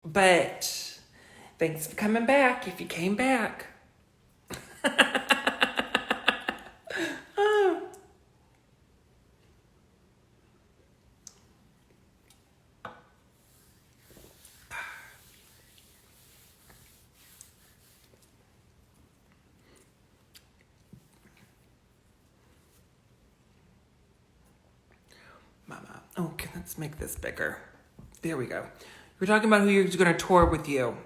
But thanks for coming back if you came back. Mama. Okay, let's make this bigger. There we go. We're talking about who you're going to tour with you.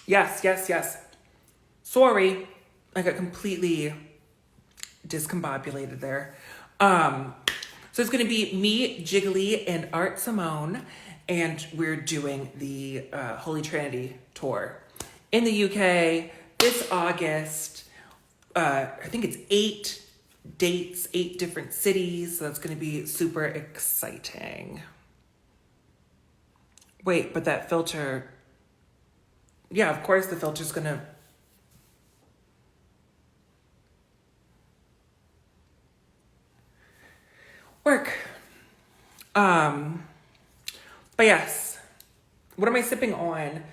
Yes. Sorry. I got completely discombobulated there. So it's going to be me, Jiggly, and Art Simone, and we're doing the Holy Trinity tour in the UK this August. I think it's 8 dates, 8 different cities, so that's going to be super exciting. Wait, but that filter... Yeah, of course the filter's going to... work. But yes, what am I sipping on?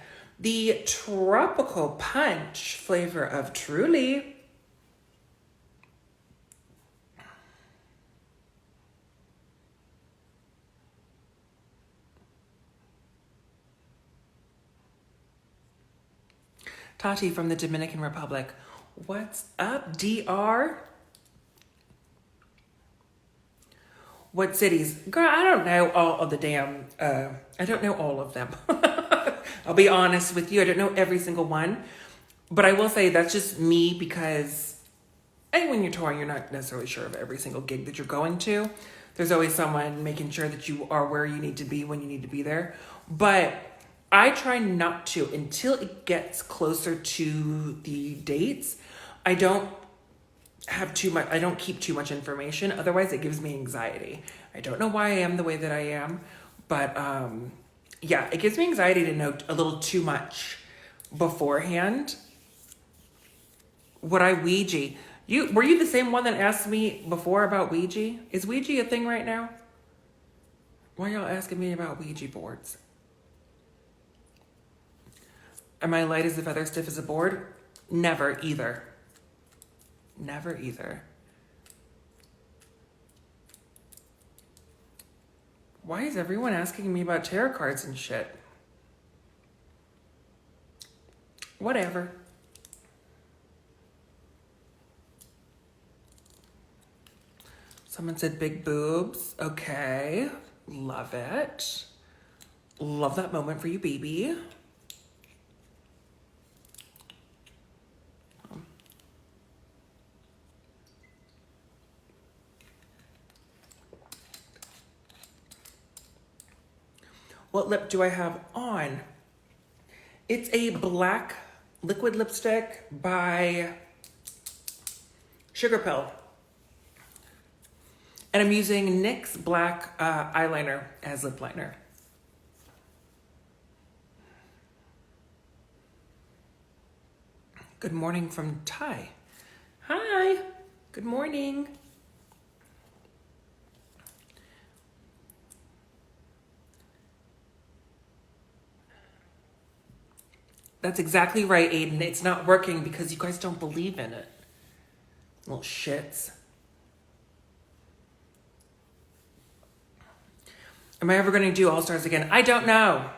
The tropical punch flavor of Truly. Tati from the Dominican Republic. What's up, DR? What cities? Girl, I don't know all of the damn, I don't know all of them. I'll be honest with you. I don't know every single one. But I will say that's just me because when you're touring, you're not necessarily sure of every single gig that you're going to. There's always someone making sure that you are where you need to be when you need to be there. But I try not to until it gets closer to the dates. I don't keep too much information. Otherwise, it gives me anxiety. I don't know why I am the way that I am, but yeah, it gives me anxiety to know a little too much beforehand. Would I Ouija? Were you the same one that asked me before about Ouija? Is Ouija a thing right now? Why are y'all asking me about Ouija boards? Am I light as a feather, stiff as a board? Never either. Never either. Why is everyone asking me about tarot cards and shit? Whatever. Someone said big boobs. Okay. Love it. Love that moment for you, baby. What lip do I have on? It's a black liquid lipstick by Sugar Pill. And I'm using NYX black eyeliner as lip liner. Good morning from Thai. Hi, good morning. That's exactly right, Aiden. It's not working because you guys don't believe in it. Little shits. Am I ever going to do All Stars again? I don't know.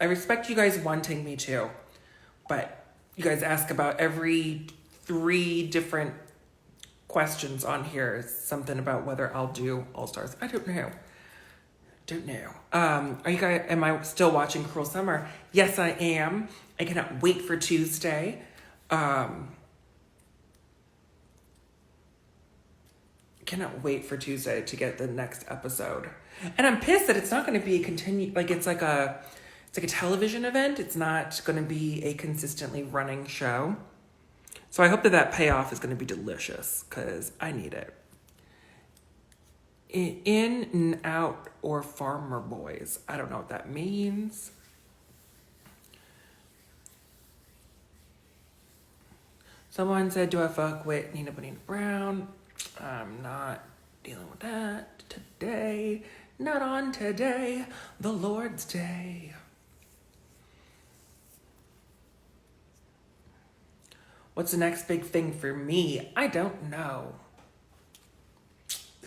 I respect you guys wanting me to, but you guys ask about every 3 different questions on here. Something about whether I'll do All Stars. I don't know. Are you guys? Am I still watching Cruel Summer? Yes, I am. I cannot wait for Tuesday. Cannot wait for Tuesday to get the next episode. And I'm pissed that it's not going to be a continue. Like it's like a television event. It's not going to be a consistently running show. So I hope that payoff is going to be delicious because I need it. In and out or farmer boys. I don't know what that means. Someone said, do I fuck with Nina Bonina Brown? I'm not dealing with that today. Not on today, the Lord's day. What's the next big thing for me? I don't know.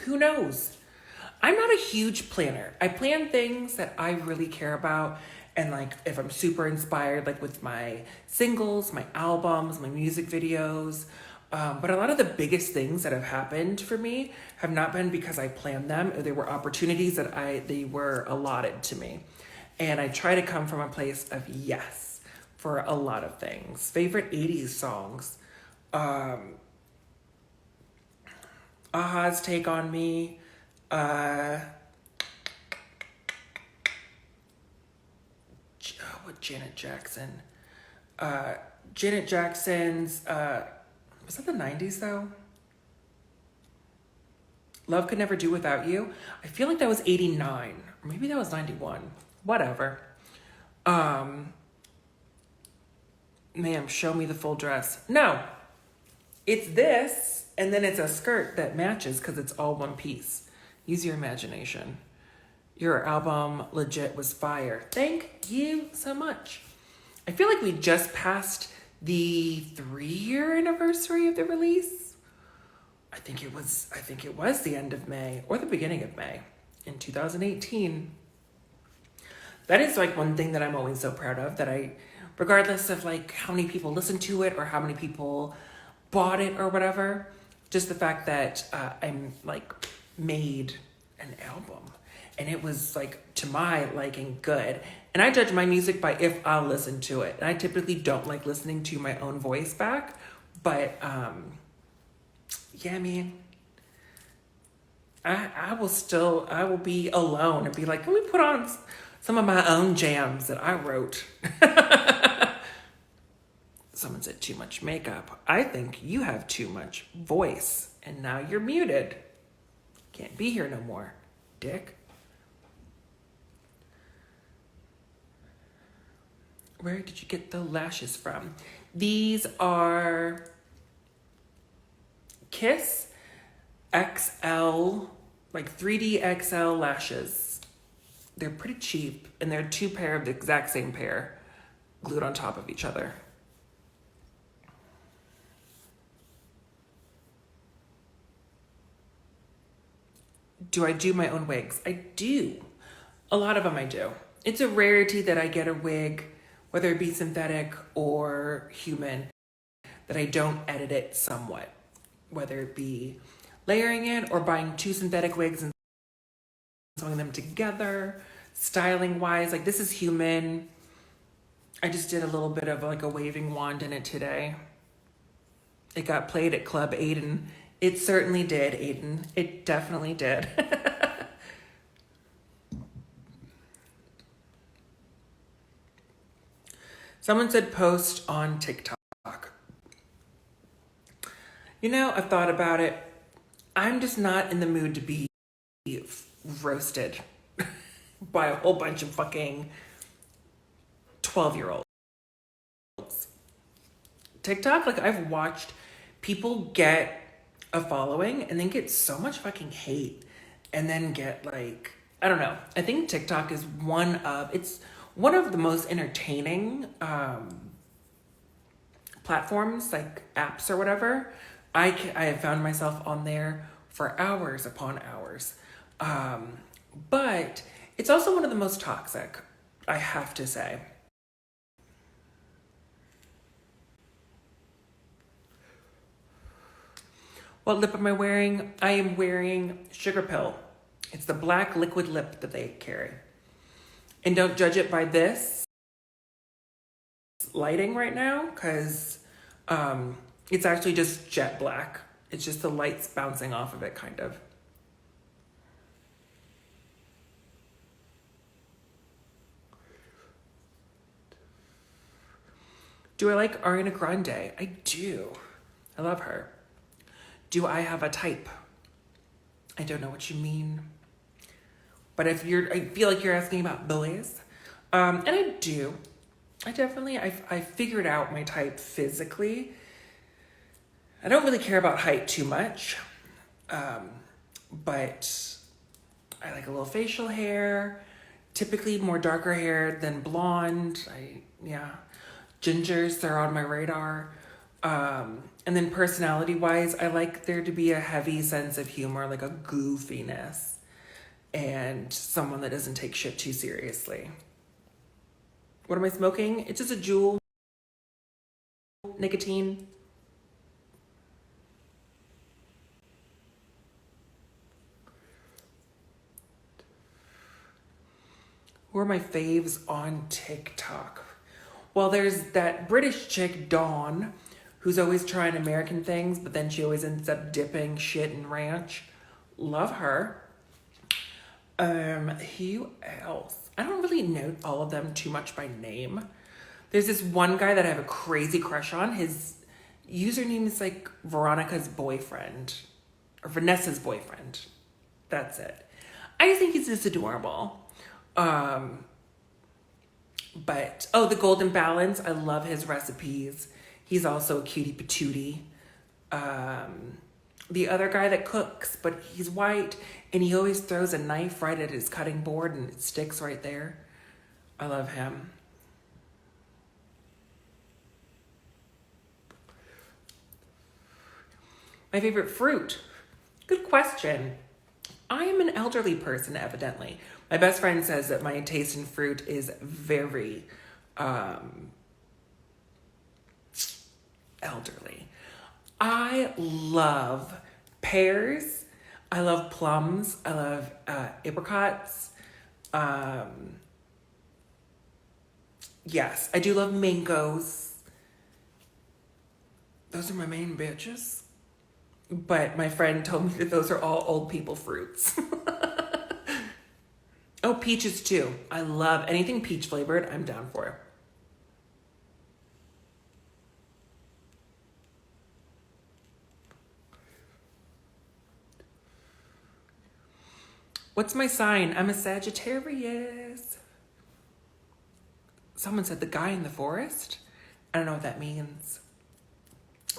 Who knows? I'm not a huge planner. I plan things that I really care about. And like, if I'm super inspired, like with my singles, my albums, my music videos. But a lot of the biggest things that have happened for me have not been because I planned them. They were opportunities that they were allotted to me. And I try to come from a place of yes for a lot of things. Favorite 80s songs. Aha's Take on Me. What Janet Jackson? Janet Jackson's, was that the 90s though? Love Could Never Do Without You. I feel like that was 89, or maybe that was 91. Whatever. Ma'am, show me the full dress. No, it's this, and then it's a skirt that matches because it's all one piece. Use your imagination. Your album legit was fire. Thank you so much. I feel like we just passed the 3-year anniversary of the release. I think it was the end of May or the beginning of May in 2018. That is like one thing that I'm always so proud of, that I, regardless of like how many people listened to it or how many people bought it or whatever, just the fact that I'm like made an album and it was like to my liking good. And I judge my music by if I'll listen to it. And I typically don't like listening to my own voice back, but yeah, man, I will be alone and be like, let me put on some of my own jams that I wrote. Someone said too much makeup. I think you have too much voice and now you're muted. Can't be here no more, dick. Where did you get the lashes from? These are Kiss XL, like 3D XL lashes. They're pretty cheap, and they're 2 pair of the exact same pair glued on top of each other. Do I do my own wigs? I do. A lot of them I do. It's a rarity that I get a wig, whether it be synthetic or human, that I don't edit it somewhat. Whether it be layering it or buying 2 synthetic wigs and sewing them together, styling wise. Like this is human. I just did a little bit of like a waving wand in it today. It got played at Club Aiden. It certainly did, Aiden. It definitely did. Someone said post on TikTok. You know, I've thought about it. I'm just not in the mood to be roasted by a whole bunch of fucking 12-year-olds. TikTok, like I've watched people get a following and then get so much fucking hate and then get like, I don't know. I think TikTok is one of the most entertaining platforms, like apps or whatever. I have found myself on there for hours upon hours. But it's also one of the most toxic, I have to say. What lip am I wearing? I am wearing Sugar Pill. It's the black liquid lip that they carry. And don't judge it by this lighting right now, because it's actually just jet black. It's just the lights bouncing off of it, kind of. Do I like Ariana Grande? I do. I love her. Do I have a type? I don't know what you mean. But I feel like you're asking about boys. And I do. I figured out my type physically. I don't really care about height too much. But I like a little facial hair. Typically more darker hair than blonde. Gingers, they're on my radar. And then personality-wise, I like there to be a heavy sense of humor, like a goofiness, and someone that doesn't take shit too seriously. What am I smoking? It's just a Juul nicotine. Who are my faves on TikTok? Well, there's that British chick, Dawn, who's always trying American things, but then she always ends up dipping shit in ranch. Love her. Who else? I don't really know all of them too much by name. There's this one guy that I have a crazy crush on. His username is like Veronica's boyfriend or Vanessa's boyfriend. That's it. I just think he's just adorable. But the Golden Balance, I love his recipes. He's also a cutie patootie. The other guy that cooks, but he's white and he always throws a knife right at his cutting board and it sticks right there. I love him. My favorite fruit? Good question. I am an elderly person, evidently. My best friend says that my taste in fruit is very elderly. I love pears. I love plums. I love apricots. Yes, I do love mangoes. Those are my main bitches. But my friend told me that those are all old people fruits. Oh, peaches too. I love anything peach flavored. I'm down for it. What's my sign? I'm a Sagittarius. Someone said the guy in the forest. I don't know what that means.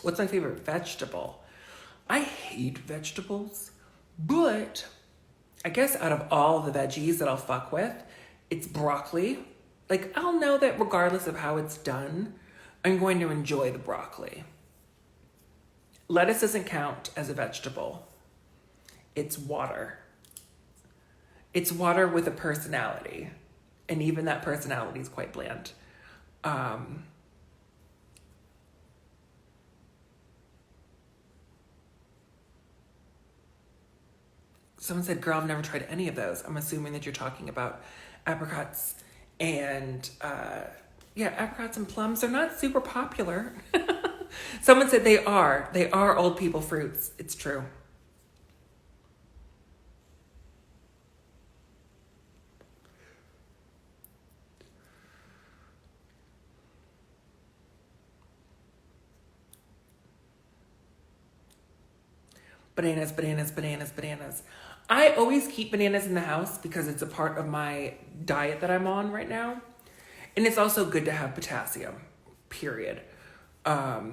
What's my favorite vegetable? I hate vegetables, but I guess out of all the veggies that I'll fuck with, it's broccoli. Like, I'll know that regardless of how it's done, I'm going to enjoy the broccoli. Lettuce doesn't count as a vegetable. It's water. It's water with a personality. And even that personality is quite bland. Someone said, girl, I've never tried any of those. I'm assuming that you're talking about apricots and, apricots and plums. They're not super popular. Someone said they are. They are old people fruits. It's true. Bananas, bananas, bananas, bananas. I always keep bananas in the house because it's a part of my diet that I'm on right now. And it's also good to have potassium, period. But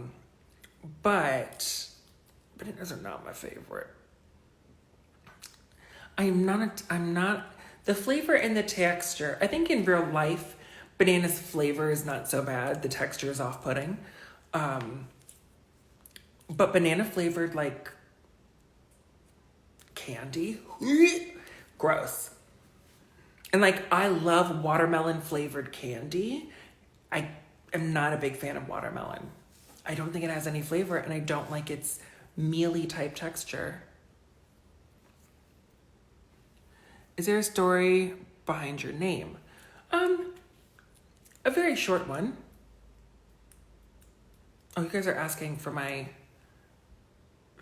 bananas are not my favorite. I'm not, the flavor and the texture. I think in real life, bananas flavor is not so bad. The texture is off-putting. But banana flavored like candy, gross. And like, I love watermelon flavored candy. I am not a big fan of watermelon. I don't think it has any flavor and I don't like its mealy type texture. Is there a story behind your name? A very short one. Oh, you guys are asking for my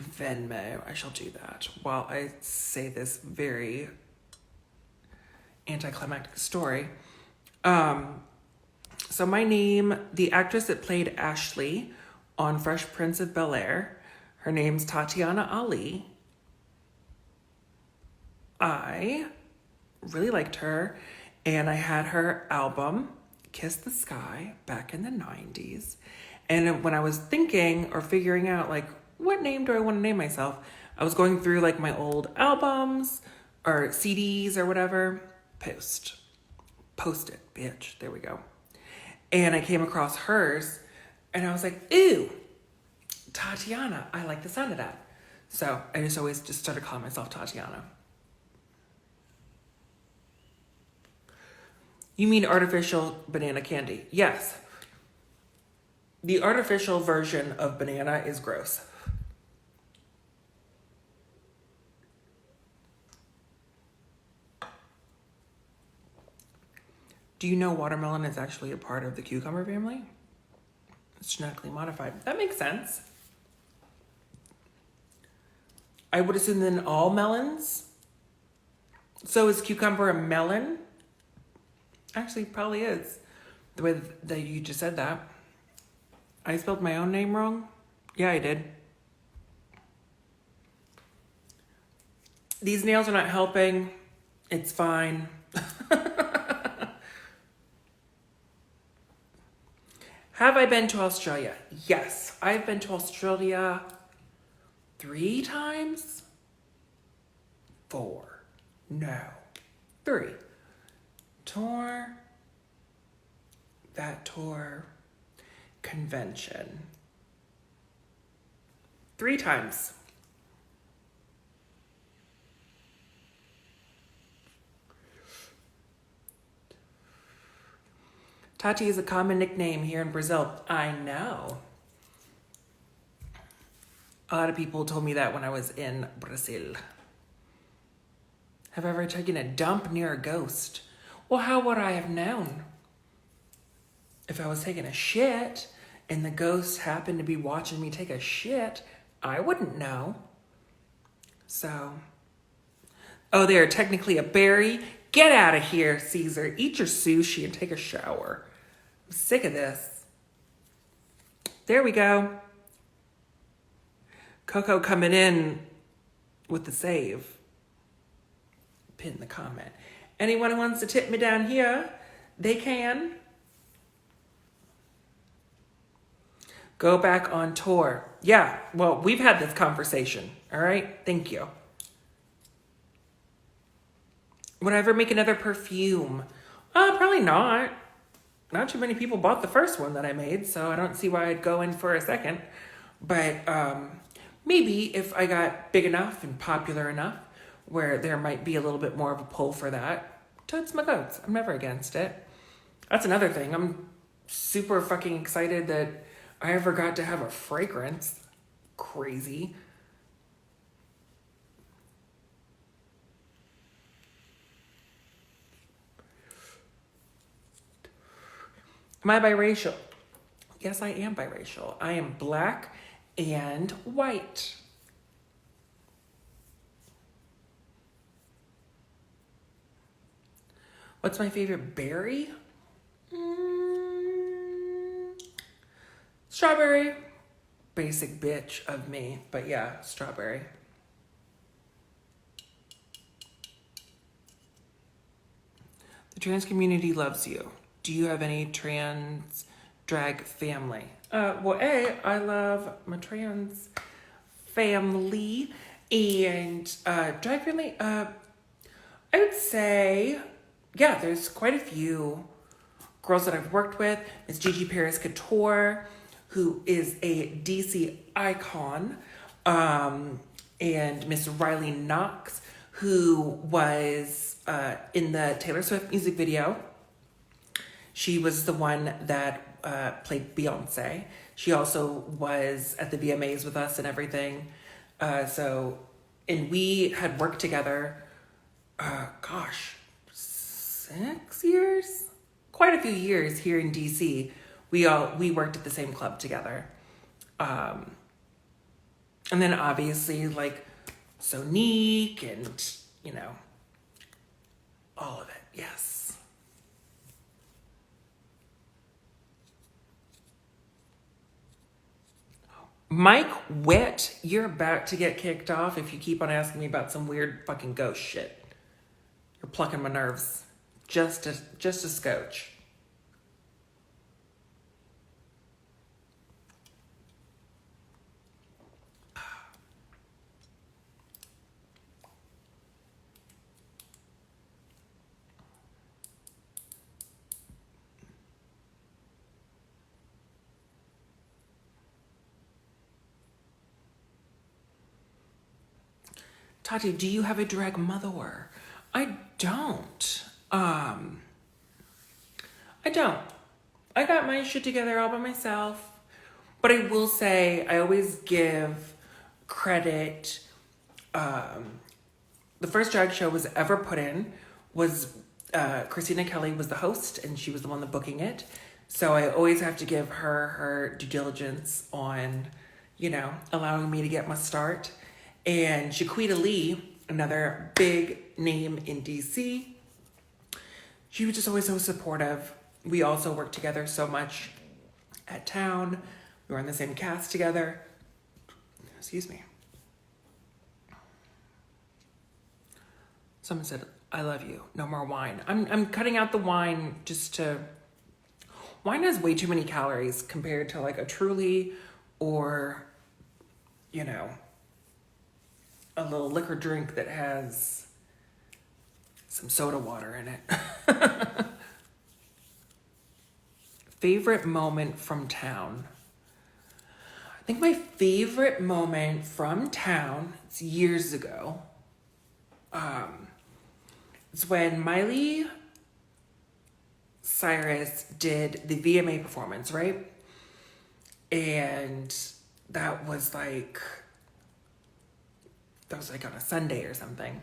Venmo. I shall do that while I say this very anticlimactic story. So my name, the actress that played Ashley on Fresh Prince of Bel-Air, her name's Tatianna Ali. I really liked her, and I had her album, Kiss the Sky, back in the 90s. And when I was thinking or figuring out, like, what name do I want to name myself? I was going through, like, my old albums or CDs or whatever. Post it, bitch. There we go. And I came across hers, and I was like, ooh, Tatianna. I like the sound of that. So I just always just started calling myself Tatianna. You mean artificial banana candy? Yes. The artificial version of banana is gross. Do you know watermelon is actually a part of the cucumber family? It's genetically modified. That makes sense. I would assume then all melons. So is cucumber a melon? Actually, probably is. The way that you just said that. I spelled my own name wrong? Yeah, I did. These nails are not helping. It's fine. Have I been to Australia? Yes, I've been to Australia 3 times. 4. No. 3. Tour. That tour. Convention. 3 times. Tati is a common nickname here in Brazil. I know. A lot of people told me that when I was in Brazil. Have I ever taken a dump near a ghost? Well, how would I have known? If I was taking a shit and the ghost happened to be watching me take a shit, I wouldn't know. So, oh, they are technically a berry. Get out of here, Caesar. Eat your sushi and take a shower. I'm sick of this. There we go. Coco coming in with the save. Pin the comment. Anyone who wants to tip me down here, they can. Go back on tour. Yeah, well, we've had this conversation. All right, thank you. Would I ever make another perfume? Probably not. Not too many people bought the first one that I made, so I don't see why I'd go in for a second. But maybe if I got big enough and popular enough where there might be a little bit more of a pull for that, totes my goats. I'm never against it. That's another thing. I'm super fucking excited that I ever got to have a fragrance. Crazy. Am I biracial? Yes, I am biracial. I am black and white. What's my favorite berry? Strawberry. Basic bitch of me, but yeah, strawberry. The trans community loves you. Do you have any trans drag family? Well, I love my trans family and drag family. I would say, yeah, there's quite a few girls that I've worked with. Miss Gigi Paris Couture, who is a DC icon, and Miss Riley Knox, who was in the Taylor Swift music video. She was the one that played Beyonce. She also was at the VMAs with us and everything. And we had worked together, 6 years? Quite a few years here in DC. We worked at the same club together. And then obviously like Sonique and, all of it. Yes. Mike Witt, you're about to get kicked off if you keep on asking me about some weird fucking ghost shit. You're plucking my nerves. Just a scotch. Tati, do you have a drag mother? I don't. I don't. I got my shit together all by myself. But I will say, I always give credit. The first drag show was ever put in was Christina Kelly was the host, and she was the one that booking it. So I always have to give her due diligence on, allowing me to get my start. And Shaquita Lee, another big name in DC, she was just always so supportive. We also worked together so much at town. We were on the same cast together. Excuse me. Someone said, I love you. No more wine. I'm cutting out the wine just to... Wine has way too many calories compared to like a Truly or, a little liquor drink that has some soda water in it. Favorite moment from town. I think my favorite moment from town, it's years ago, it's when Miley Cyrus did the VMA performance, right? And that was like on a Sunday or something.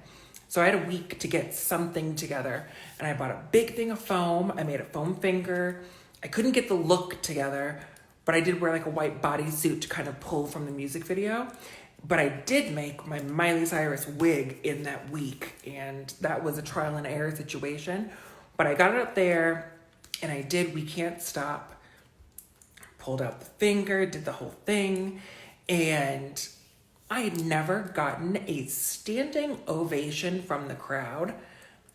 So I had a week to get something together, and I bought a big thing of foam. I made a foam finger. I couldn't get the look together, but I did wear like a white bodysuit to kind of pull from the music video. But I did make my Miley Cyrus wig in that week, and that was a trial and error situation. But I got it up there, and I did We Can't Stop, pulled out the finger, did the whole thing, and I had never gotten a standing ovation from the crowd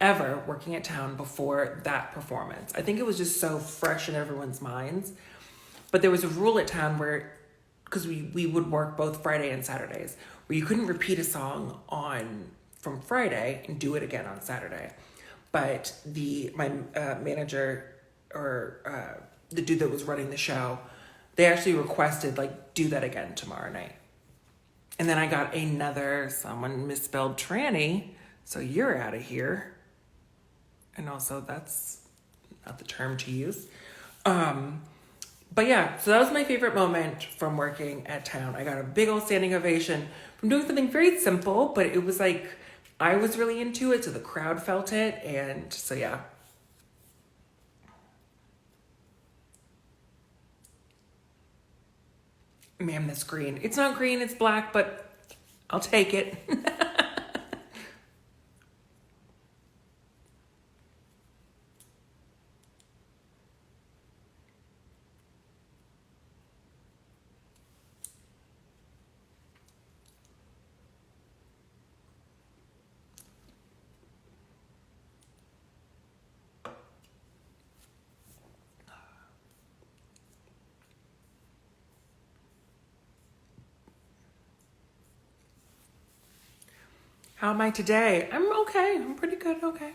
ever working at town before that performance. I think it was just so fresh in everyone's minds. But there was a rule at town where, because we would work both Friday and Saturdays, where you couldn't repeat a song from Friday and do it again on Saturday. But my manager or the dude that was running the show, they actually requested do that again tomorrow night. And then I got someone misspelled tranny, so you're out of here. And also that's not the term to use. But yeah, so that was my favorite moment from working at town. I got a big old standing ovation from doing something very simple, but it was I was really into it, so the crowd felt it, and so yeah. Man, this green. It's not green, it's black, but I'll take it. How am I today? I'm okay. I'm pretty good. Okay.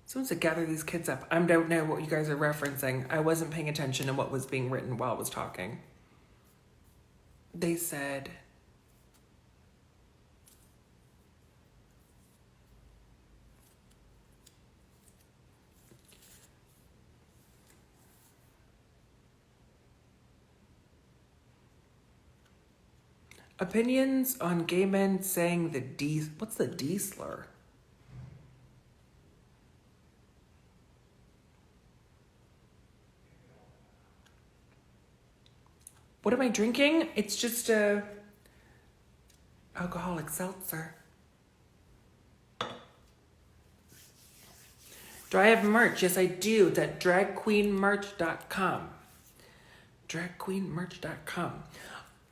Someone said gather these kids up. I don't know what you guys are referencing. I wasn't paying attention to what was being written while I was talking. They said... Opinions on gay men saying the D... What's the D slur? What am I drinking? It's just a alcoholic seltzer. Do I have merch? Yes, I do. It's at dragqueenmerch.com. Dragqueenmerch.com.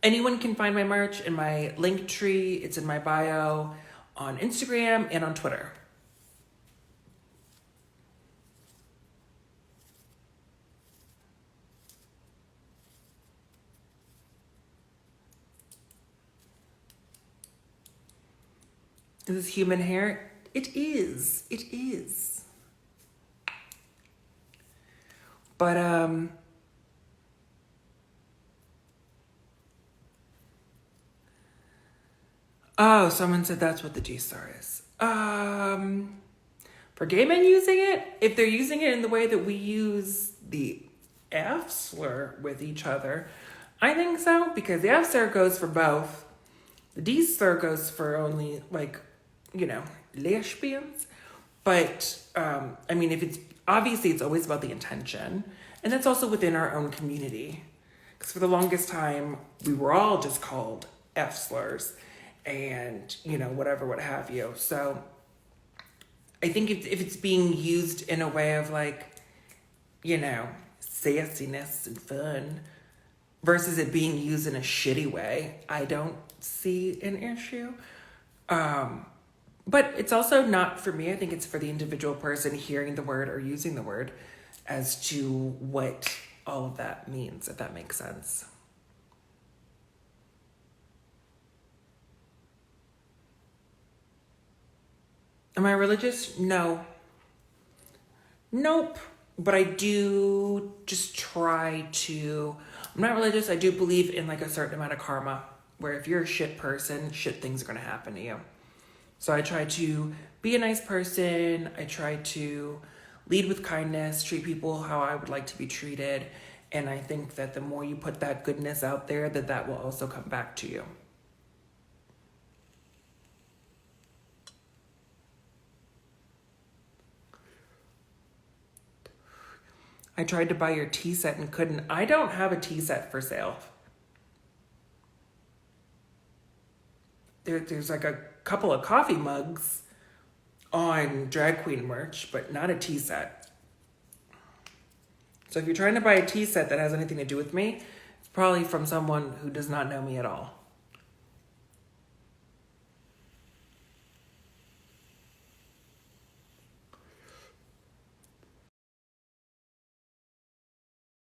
Anyone can find my merch in my link tree. It's in my bio on Instagram and on Twitter. Is this human hair? It is. It is. But, Oh, someone said that's what the G star is. For gay men using it, if they're using it in the way that we use the F slur with each other, I think so, because the F slur goes for both. The D slur goes for only, like, lesbians. But, I mean, if it's, obviously it's always about the intention. And that's also within our own community. Because for the longest time, we were all just called F slurs and, whatever, what have you. So I think if it's being used in a way of like, sassiness and fun versus it being used in a shitty way, I don't see an issue. But it's also not for me. I think it's for the individual person hearing the word or using the word as to what all of that means, if that makes sense. Am I religious? No. Nope. But I do just try to, I'm not religious. I do believe in like a certain amount of karma, where if you're a shit person, shit things are going to happen to you. So I try to be a nice person. I try to lead with kindness, treat people how I would like to be treated. And I think that the more you put that goodness out there, that will also come back to you. I tried to buy your tea set and couldn't. I don't have a tea set for sale. There's like a couple of coffee mugs on drag queen merch, but not a tea set. So if you're trying to buy a tea set that has anything to do with me, it's probably from someone who does not know me at all.